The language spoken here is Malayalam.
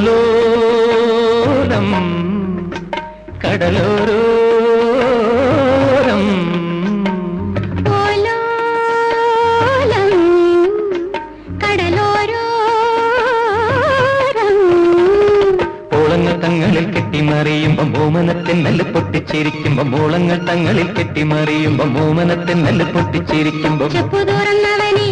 ഓലോലം കടലോരോരം ഓലോലം കടലോരോരം ഓളങ്ങൾ തങ്ങളിൽ കെട്ടിമറിയുമ്പം ഓമനത്തിൻ നെല്ല് പൊട്ടിച്ചിരിക്കുമ്പം ഓളങ്ങൾ തങ്ങളിൽ കെട്ടിമറിയുമ്പം ഓമനത്തിൻ നെല്ല് പൊട്ടിച്ചിരിക്കുമ്പം ചെപ്പു തുറന്നവനെ